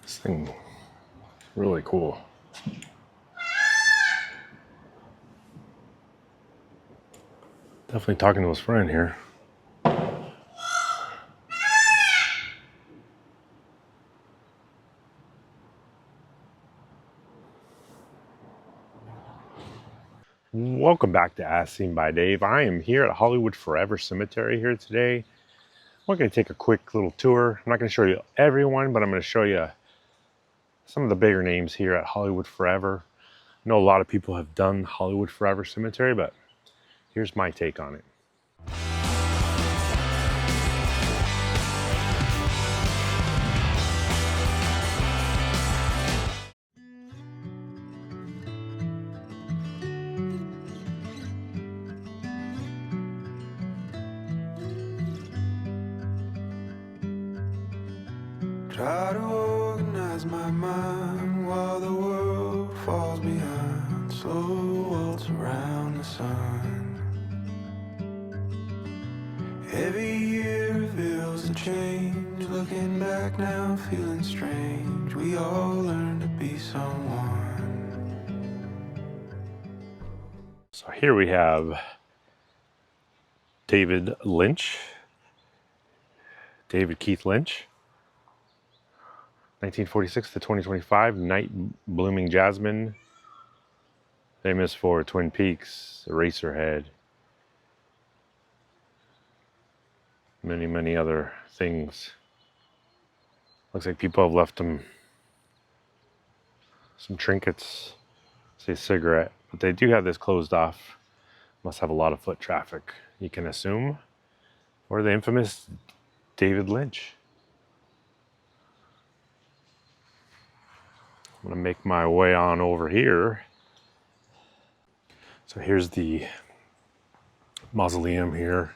This thing is really cool. Definitely talking to his friend here. Welcome back to As Seen by Dave. I am here at Hollywood Forever Cemetery here today. We're going to take a quick little tour. I'm not going to show you everyone, but I'm going to show you some of the bigger names here at Hollywood Forever. I know a lot of people have done Hollywood Forever Cemetery, but here's my take on it. Try to organize my mind while the world falls behind. Slow waltz around the sun. Every year reveals a change. Looking back now, feeling strange. We all learn to be someone. So here we have David Keith Lynch. 1946 to 2025, Night Blooming Jasmine, famous for Twin Peaks, Eraserhead, many other things. Looks like people have left him some trinkets, say cigarette, but they do have this closed off. Must have a lot of foot traffic, you can assume. Or the infamous David Lynch. I'm gonna make my way on over here. So here's the mausoleum here.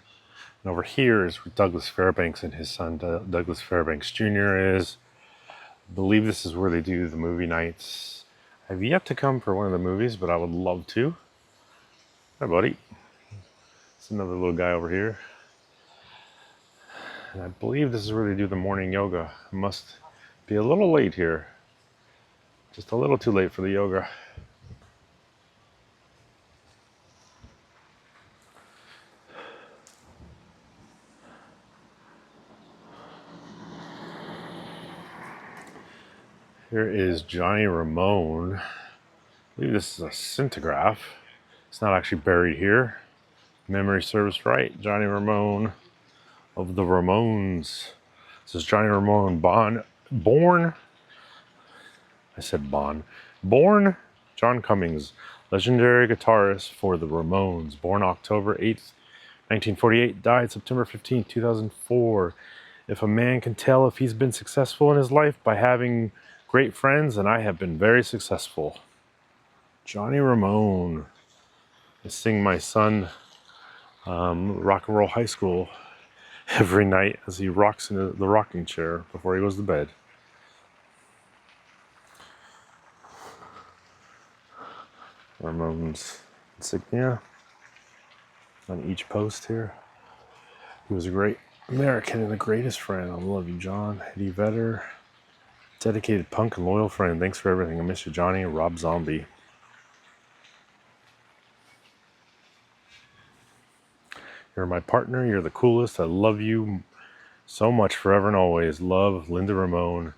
And over here is where Douglas Fairbanks and his son Douglas Fairbanks Jr. is. I believe this is where they do the movie nights. I've yet to come for one of the movies, but I would love to. Hi, buddy. It's another little guy over here. And I believe this is where they do the morning yoga. I must be a little late here. Just a little too late for the yoga. Here is Johnny Ramone. I believe this is a scintigraph. It's not actually buried here. Memory serves right. Johnny Ramone of the Ramones. This is Johnny Ramone born John Cummings, legendary guitarist for the Ramones, born October 8th, 1948, died September 15th, 2004. If a man can tell if he's been successful in his life by having great friends, then I have been very successful. Johnny Ramone. I sing my son Rock and Roll High School every night as he rocks in the rocking chair before he goes to bed. Ramone's insignia on each post here. He was a great American and the greatest friend. I love you, John. Eddie Vedder, dedicated punk and loyal friend. Thanks for everything. I miss you, Johnny. Rob Zombie. You're my partner. You're the coolest. I love you so much forever and always. Love, Linda Ramone.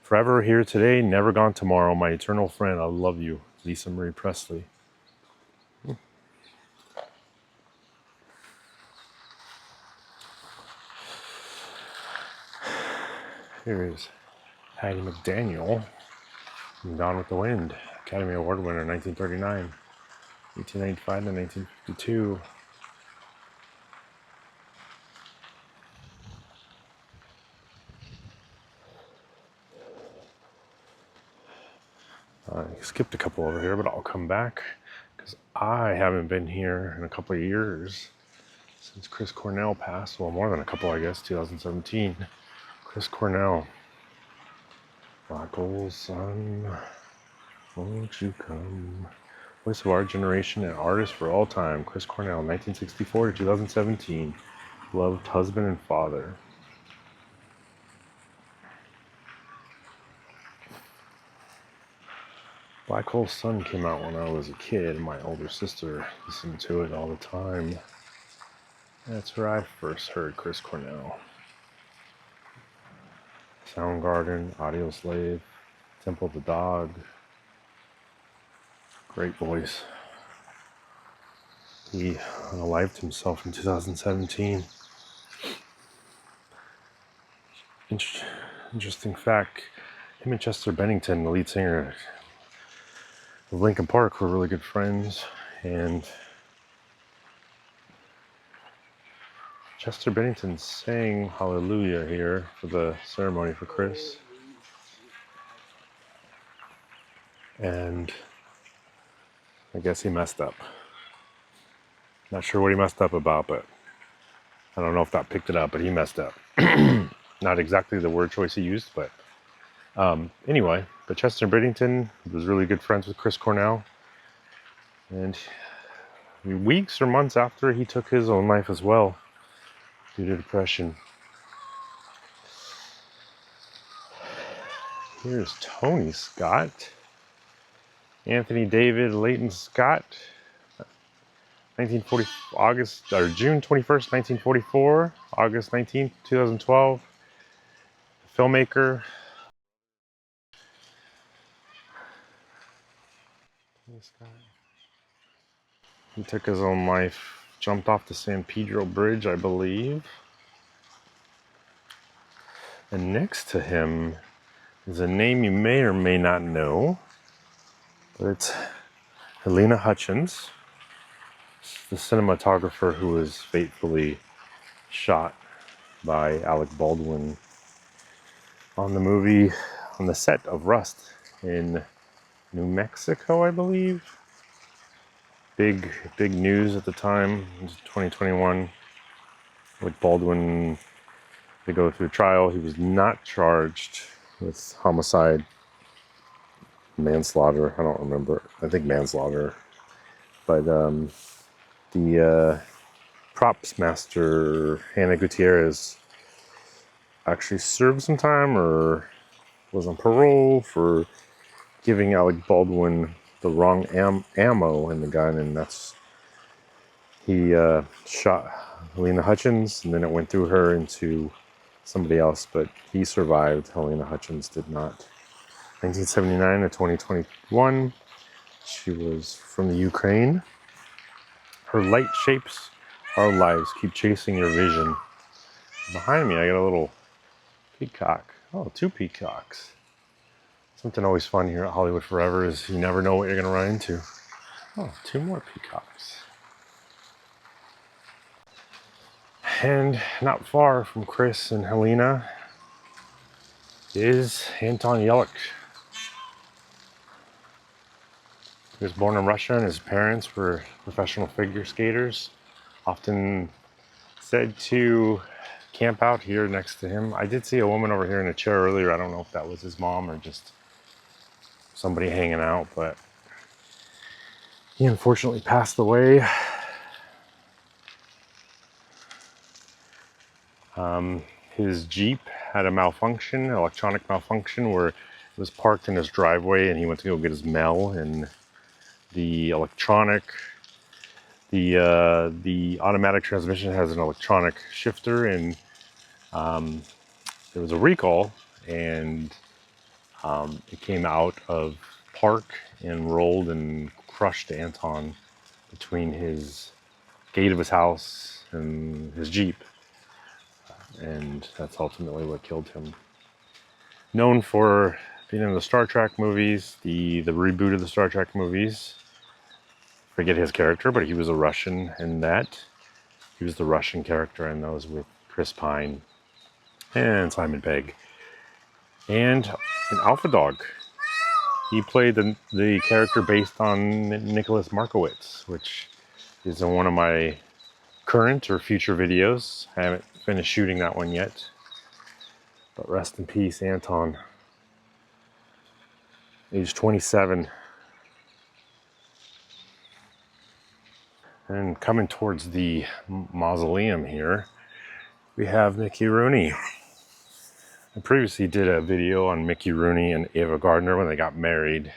Forever here today, never gone tomorrow. My eternal friend. I love you. Lisa Marie Presley. Here is Hattie McDaniel from Gone with the Wind. Academy Award winner, 1939. 1895 to 1952. I skipped a couple over here, but I'll come back because I haven't been here in a couple of years since Chris Cornell passed. Well, more than a couple, I guess. 2017. Chris Cornell. Michael's son, won't you come? Voice of our generation and artist for all time. Chris Cornell, 1964 to 2017. Loved husband and father. Black Hole Sun came out when I was a kid. My older sister listened to it all the time. That's where I first heard Chris Cornell. Soundgarden, Audio Slave, Temple of the Dog. Great voice. He unalived himself in 2017. Interesting fact, him and Chester Bennington, the lead singer of Linkin Park, were really good friends, and Chester Bennington sang Hallelujah here for the ceremony for Chris. And I guess he messed up. Not sure what he messed up about, but I don't know if that picked it up, but he messed up. Not exactly the word choice he used, but anyway, but Chester Bennington was really good friends with Chris Cornell. And weeks or months after, he took his own life as well due to depression. Here's Tony Scott, Anthony David Leighton Scott, 1940 August or June 21st, 1944, August 19th, 2012. Filmmaker. He took his own life, jumped off the San Pedro Bridge, I believe. And next to him is a name you may or may not know, but it's Helena Hutchins, the cinematographer who was fatefully shot by Alec Baldwin on the set of Rust in New Mexico, I believe. Big news at the time. It was 2021. With Baldwin to go through trial, he was not charged with homicide, manslaughter. I don't remember. I think manslaughter. But the props master Hannah Gutierrez actually served some time or was on parole for giving Alec Baldwin the wrong ammo in the gun, and he shot Helena Hutchins, and then it went through her into somebody else, but he survived. Helena Hutchins did not. 1979 to 2021, she was from the Ukraine. Her light shapes our lives. Keep chasing your vision. Behind me, I got a little peacock. Oh, two peacocks. Something always fun here at Hollywood Forever is you never know what you're going to run into. Oh, two more peacocks. And not far from Chris and Helena is Anton Yelchin. He was born in Russia, and his parents were professional figure skaters, often said to camp out here next to him. I did see a woman over here in a chair earlier. I don't know if that was his mom or just somebody hanging out, but he unfortunately passed away. His Jeep had a malfunction, electronic malfunction, where it was parked in his driveway and he went to go get his mail, and the automatic transmission has an electronic shifter, and there was a recall, and it came out of park and rolled and crushed Anton between his gate of his house and his Jeep. And that's ultimately what killed him. Known for being in the Star Trek movies, the reboot of the Star Trek movies. Forget his character, but he was a Russian in that. He was the Russian character in those with Chris Pine and Simon Pegg. And in Alpha Dog, he played the character based on Nicholas Markowitz, which is in one of my current or future videos. I haven't finished shooting that one yet. But rest in peace, Anton. Age 27. And coming towards the mausoleum here, we have Mickey Rooney. I previously did a video on Mickey Rooney and Ava Gardner when they got married.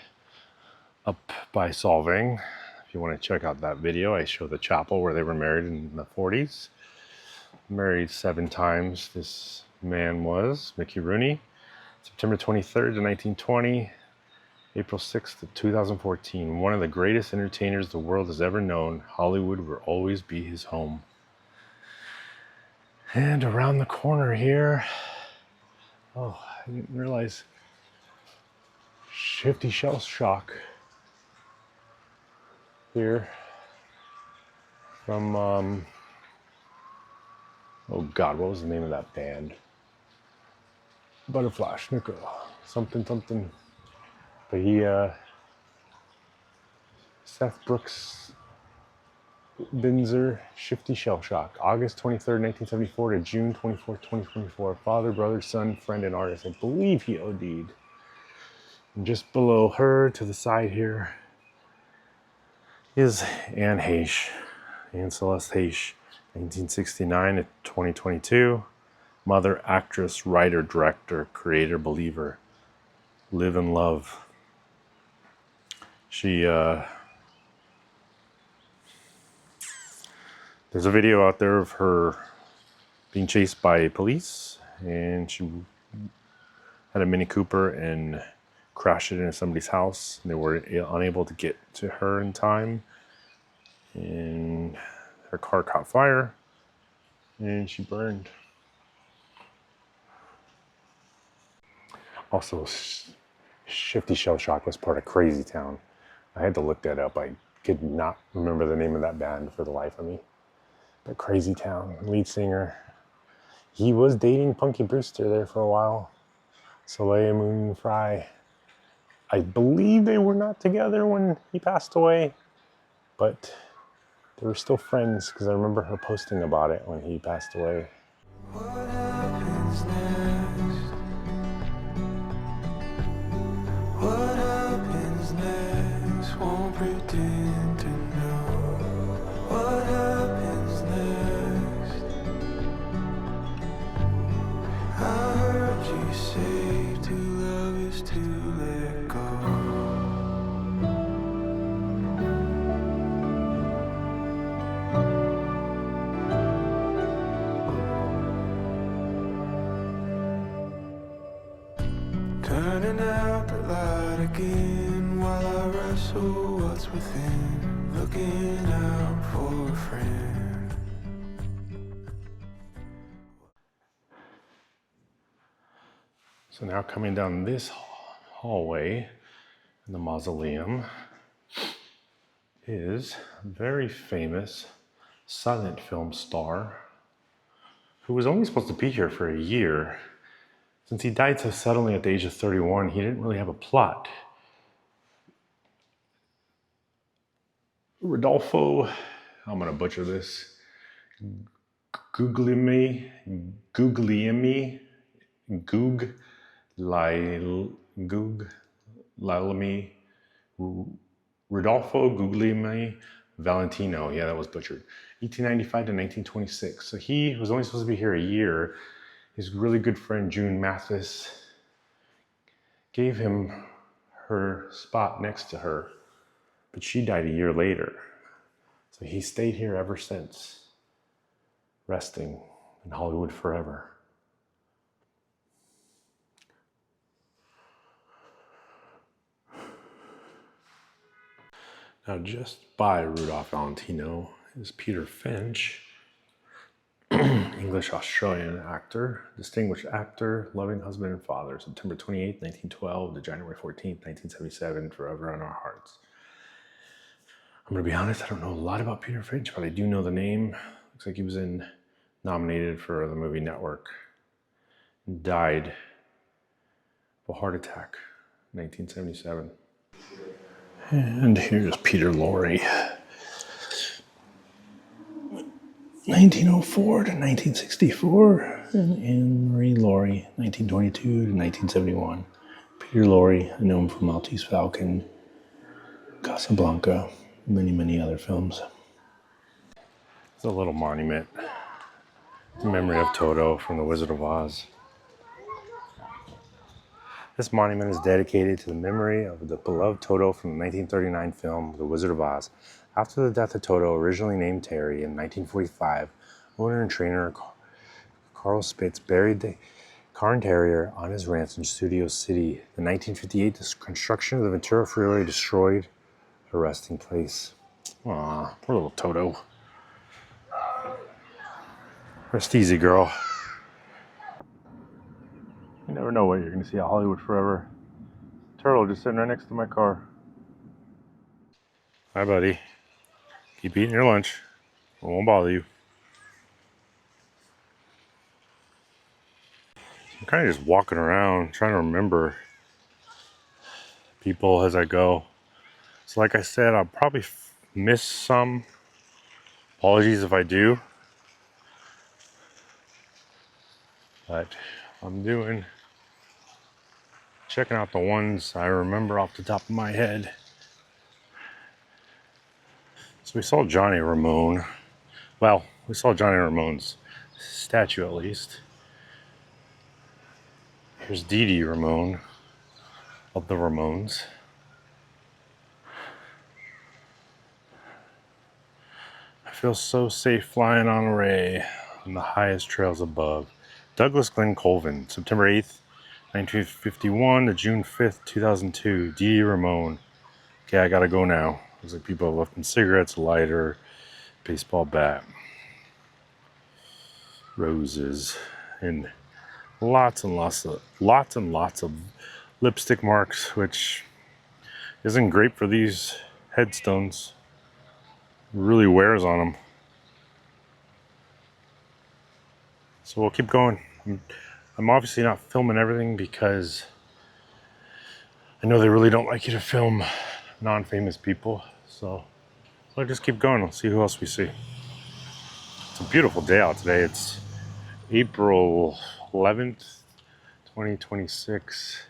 up by Solving. If you want to check out that video, I show the chapel where they were married in the 40s. Married 7 times, this man was, Mickey Rooney. September 23rd to 1920, April 6th to 2014. One of the greatest entertainers the world has ever known. Hollywood will always be his home. And around the corner here, oh, I didn't realize, Shifty Shell Shock here from, oh God, what was the name of that band? Butterfly, Snicker, something. But he, Seth Brooks Binzer, Shifty Shell Shock, August 23rd, 1974 to June 24th, 2024. Father, brother, son, friend, and artist. I believe he OD'd. And just below her, to the side here, is Anne Heche, Anne Celeste Heche, 1969 to 2022. Mother, actress, writer, director, creator, believer. Live and love. She, there's a video out there of her being chased by police, and she had a Mini Cooper and crashed it into somebody's house, and they were unable to get to her in time, and her car caught fire, and she burned. Also, Shifty Shell Shock was part of Crazy Town. I had to look that up. I could not remember the name of that band for the life of me. But Crazy Town, lead singer, he was dating Punky Brewster there for a while. Soleil Moon Frye. I believe they were not together when he passed away, but they were still friends because I remember her posting about it when he passed away. What happens next? What happens next? Won't pretend to know. What happens next? I heard you say to love is to let go. Turning out the light again while I wrestle what's within, looking out for a friend. So now coming down this hallway in the mausoleum is a very famous silent film star who was only supposed to be here for a year. Since he died so suddenly at the age of 31, he didn't really have a plot. Rodolfo, I'm gonna butcher this, Guglielmi, Rodolfo Guglielmi Valentino. Yeah, that was butchered. 1895 to 1926. So he was only supposed to be here a year. His really good friend June Mathis gave him her spot next to her, but she died a year later. So he stayed here ever since, resting in Hollywood forever. Now, just by Rudolph Valentino is Peter Finch, English-Australian actor, distinguished actor, loving husband and father, September 28, 1912 to January 14, 1977, forever in our hearts. I'm going to be honest, I don't know a lot about Peter Finch, but I do know the name. Looks like he was nominated for the movie Network and died of a heart attack in 1977. And here's Peter Lorre. 1904 to 1964, and Anne Marie Lorre, 1922 to 1971. Peter Lorre, I know him from Maltese Falcon, Casablanca, many other films. It's a little monument in memory of Toto from The Wizard of Oz. This monument is dedicated to the memory of the beloved Toto from the 1939 film The Wizard of Oz. After the death of Toto, originally named Terry, in 1945, owner and trainer Carl Spitz buried the Cairn Terrier on his ranch in Studio City. In 1958, the construction of the Ventura Freeway destroyed a resting place. Aw, poor little Toto. Rest easy, girl. You never know what you're going to see at Hollywood Forever. Turtle just sitting right next to my car. Hi, buddy. Keep eating your lunch. I won't bother you. I'm kind of just walking around, trying to remember people as I go. So like I said, I'll probably miss some. Apologies if I do. But I'm checking out the ones I remember off the top of my head. So we saw Johnny Ramone. Well, we saw Johnny Ramone's statue at least. Here's Dee Dee Ramone of the Ramones. I feel so safe flying on a ray on the highest trails above. Douglas Glenn Colvin, September 8th, 1951 to June 5th, 2002. Dee Dee Ramone. Okay, I gotta go now. Looks like people have left in cigarettes, lighter, baseball bat, roses, and lots and lots of lipstick marks, which isn't great for these headstones. It really wears on them. So we'll keep going. I'm obviously not filming everything because I know they really don't like you to film non-famous people. So I'll just keep going. We'll see who else we see. It's a beautiful day out today. It's April 11th, 2026.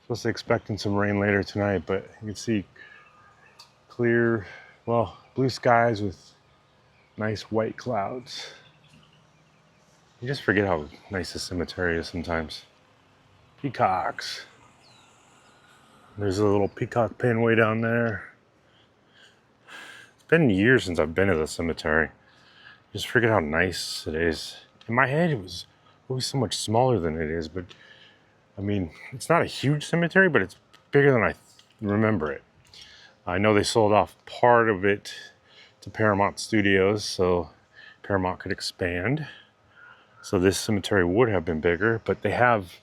Supposed to expecting some rain later tonight, but you can see clear, well, blue skies with nice white clouds. You just forget how nice the cemetery is sometimes. Peacocks. There's a little peacock pen way down there. It's been years since I've been to the cemetery. Just forget how nice it is. In my head, it was always so much smaller than it is, but I mean, it's not a huge cemetery, but it's bigger than I remember it. I know they sold off part of it to Paramount Studios, so Paramount could expand. So this cemetery would have been bigger, but they have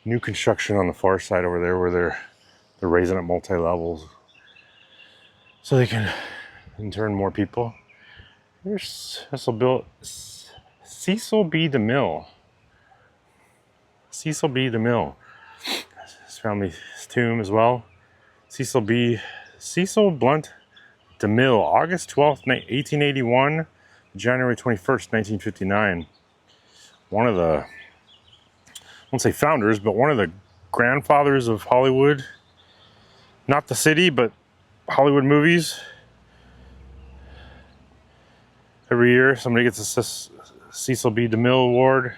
new construction on the far side over there where they're raising it multi-levels so they can in turn more people. Here's Cecil B. DeMille. Cecil B. DeMille. His family's tomb as well. Cecil Blunt DeMille, August 12th, 1881, January 21st, 1959. One of the, I won't say founders, but one of the grandfathers of Hollywood. Not the city, but Hollywood movies. Every year, somebody gets a Cecil B. DeMille Award.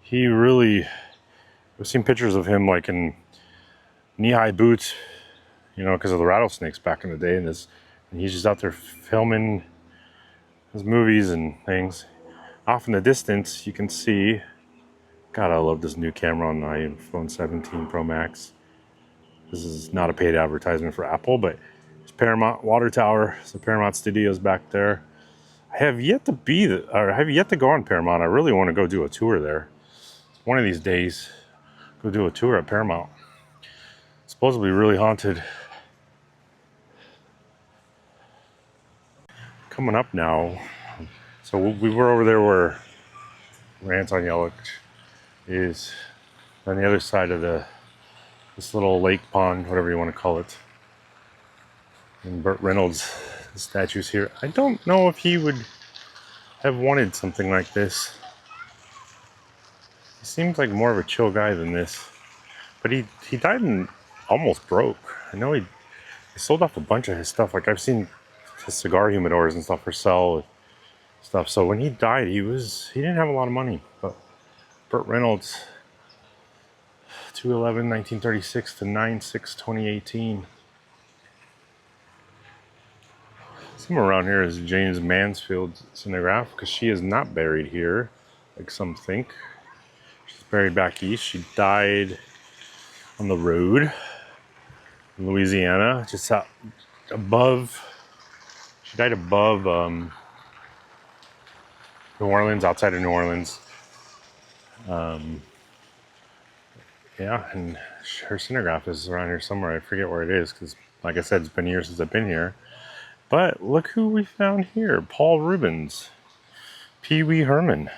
He really, I've seen pictures of him like in knee-high boots, you know, because of the rattlesnakes back in the day, and he's just out there filming his movies and things. Off in the distance, you can see, God, I love this new camera on the iPhone 17 Pro Max. This is not a paid advertisement for Apple, but it's Paramount Water Tower. So Paramount Studios back there. I have yet to go on Paramount. I really want to go do a tour there. One of these days, go do a tour at Paramount. It's supposedly really haunted. Coming up now. So we were over there where Anton Yelich is on the other side of this little lake pond, whatever you want to call it. And Burt Reynolds' statue's here. I don't know if he would have wanted something like this. He seems like more of a chill guy than this. But he died and almost broke. I know he sold off a bunch of his stuff. Like I've seen his cigar humidors and stuff for sale. Stuff. So when he died, he didn't have a lot of money. But Burt Reynolds, 2/11/1936 to 9/6/2018. Somewhere around here is James Mansfield's cinegraph, because she is not buried here, like some think. She's buried back east. She died on the road in Louisiana, just out above. She died above New Orleans, outside of New Orleans. Yeah, and her cinegraph is around here somewhere. I forget where it is, because, like I said, it's been years since I've been here. But look who we found here. Paul Rubens. Pee Wee Herman.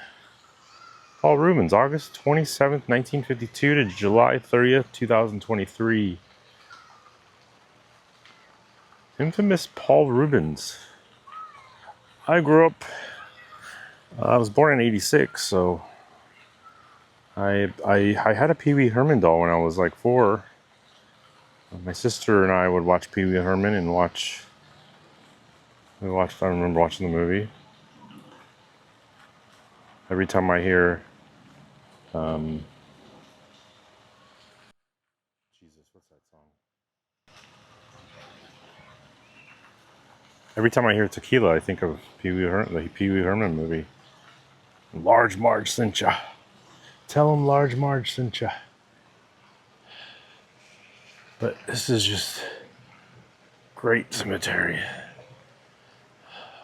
Paul Rubens, August 27th, 1952 to July 30th, 2023. Infamous Paul Rubens. I grew up, I was born in 86, so I had a Pee Wee Herman doll when I was like 4. My sister and I would watch Pee Wee Herman and I remember watching the movie. Every time I hear, Jesus, what's that song? Every time I hear tequila, I think of the Pee Wee Herman movie. Large Marge sent ya. Tell him Large Marge sent ya. But this is just great cemetery.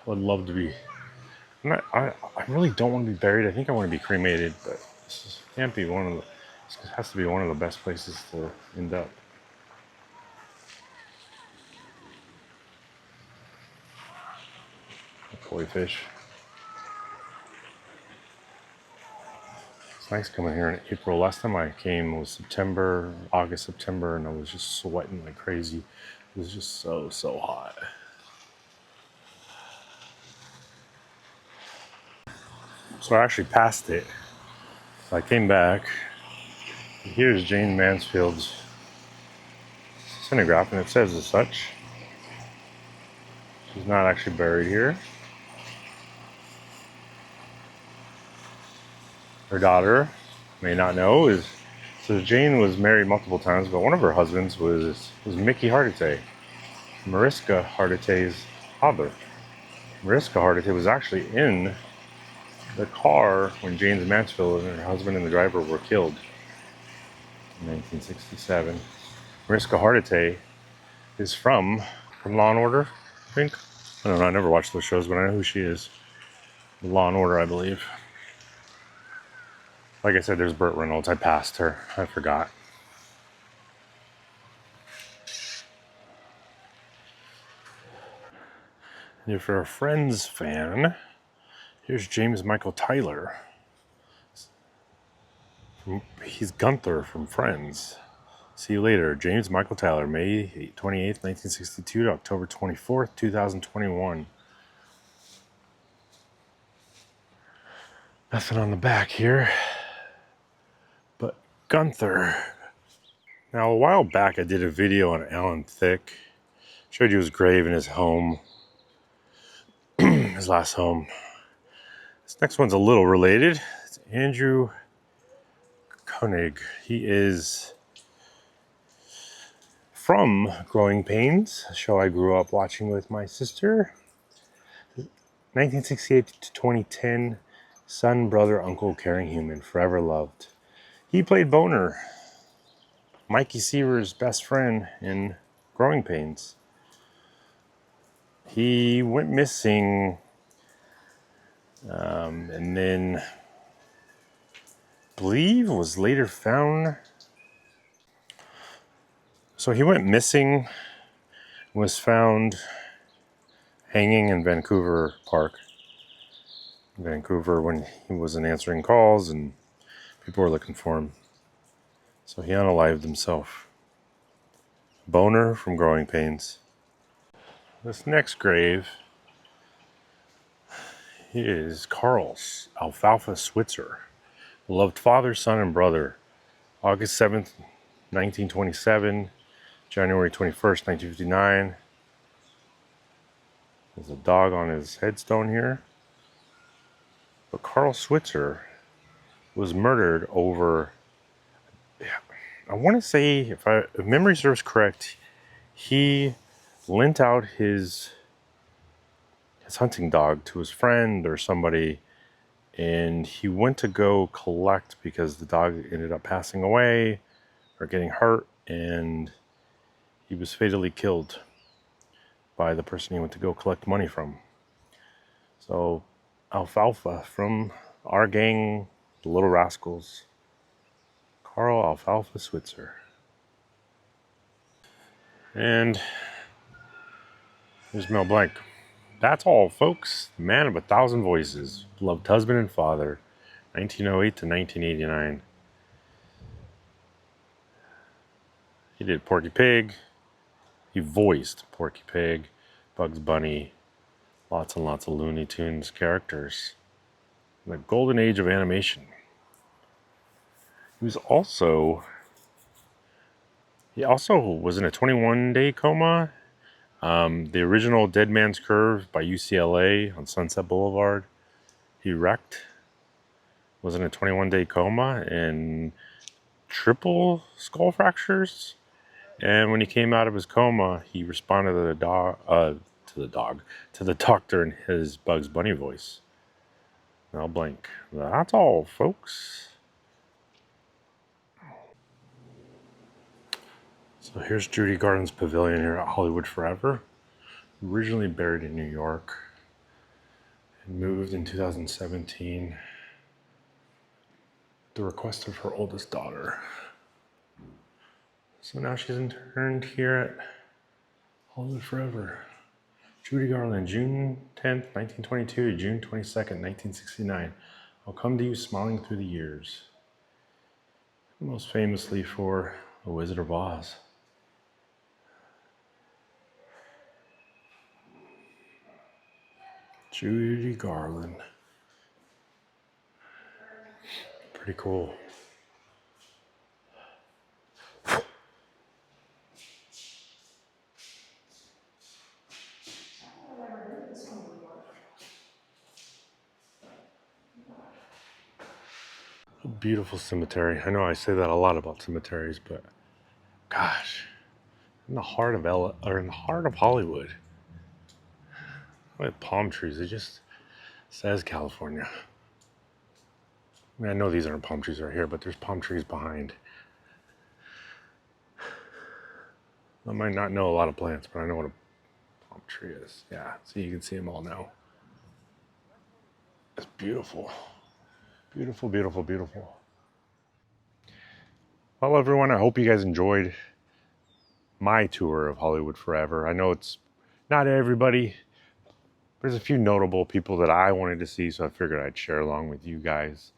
Would love to be. I really don't want to be buried. I think I want to be cremated, but this can't be one of the. This has to be one of the best places to end up. Koi fish. It's nice coming here in April. Last time I came was August, September, and I was just sweating like crazy. It was just so hot. So I actually passed it. So I came back. Here's Jane Mansfield's cinegraph, and it says as such. She's not actually buried here. Her daughter, may not know, so Jane was married multiple times, but one of her husbands was Mickey Hardite, Mariska Hardite's father. Mariska Hardite was actually in the car when James Mansfield and her husband and the driver were killed in 1967. Mariska Hardite is from Law and Order, I think. I don't know, I never watched those shows, but I know who she is. Law and Order, I believe. Like I said, there's Burt Reynolds. I passed her. I forgot. And if you're a Friends fan, here's James Michael Tyler. He's Gunther from Friends. See you later. James Michael Tyler, May 28th, 1962 to October 24th, 2021. Nothing on the back here. But Gunther. Now, a while back, I did a video on Alan Thicke. Showed you his grave in his home. His last home. This next one's a little related. It's Andrew Koenig. He is from Growing Pains, a show I grew up watching with my sister. 1968 to 2010. Son, brother, uncle, caring human, forever loved. He played Boner, Mikey Seaver's best friend in Growing Pains. He went missing, and then I believe was later found. So he went missing, was found hanging in Vancouver Park. Vancouver, when he wasn't answering calls and people were looking for him. So he unalived himself. Boner from Growing Pains. This next grave is Carl's Alfalfa Switzer. Beloved father, son, and brother. August 7th, 1927. January 21st, 1959. There's a dog on his headstone here. But Carl Switzer was murdered over I want to say, if memory serves correct, he lent out his hunting dog to his friend or somebody, and he went to go collect because the dog ended up passing away or getting hurt, and he was fatally killed by the person he went to go collect money from. So, Alfalfa from our gang, the Little Rascals, Carl Alfalfa Switzer. And here's Mel Blanc. That's all, folks. The man of 1,000 voices, loved husband and father, 1908 to 1989. He did Porky Pig. He voiced Porky Pig, Bugs Bunny, lots and lots of Looney Tunes characters. The golden age of animation. He also was in a 21-day coma. The original Dead Man's Curve by UCLA on Sunset Boulevard. He wrecked, was in a 21-day coma, and triple skull fractures. And when he came out of his coma, he responded to the doctor in his Bugs Bunny voice. Mel Blanc. That's all, folks. So here's Judy Garland's pavilion here at Hollywood Forever. Originally buried in New York and moved in 2017 at the request of her oldest daughter. So now she's interned here at Hollywood Forever. Judy Garland, June 10th, 1922 to June 22nd, 1969. I'll come to you smiling through the years. Most famously for The Wizard of Oz. Judy Garland. Pretty cool. A beautiful cemetery. I know I say that a lot about cemeteries, but gosh, in the heart of Hollywood, with palm trees, it just says California. I mean, I know these aren't palm trees right here, but there's palm trees behind. I might not know a lot of plants, but I know what a palm tree is. Yeah, so you can see them all now. It's beautiful. Beautiful, beautiful, beautiful. Well, everyone, I hope you guys enjoyed my tour of Hollywood Forever. I know it's not everybody. There's a few notable people that I wanted to see, so I figured I'd share along with you guys.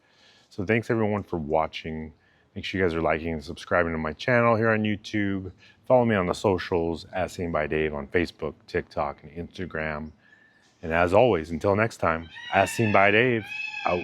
So thanks everyone for watching. Make sure you guys are liking and subscribing to my channel here on YouTube. Follow me on the socials, as seen by Dave, on Facebook, TikTok, and Instagram. And as always, until next time, as seen by Dave, out.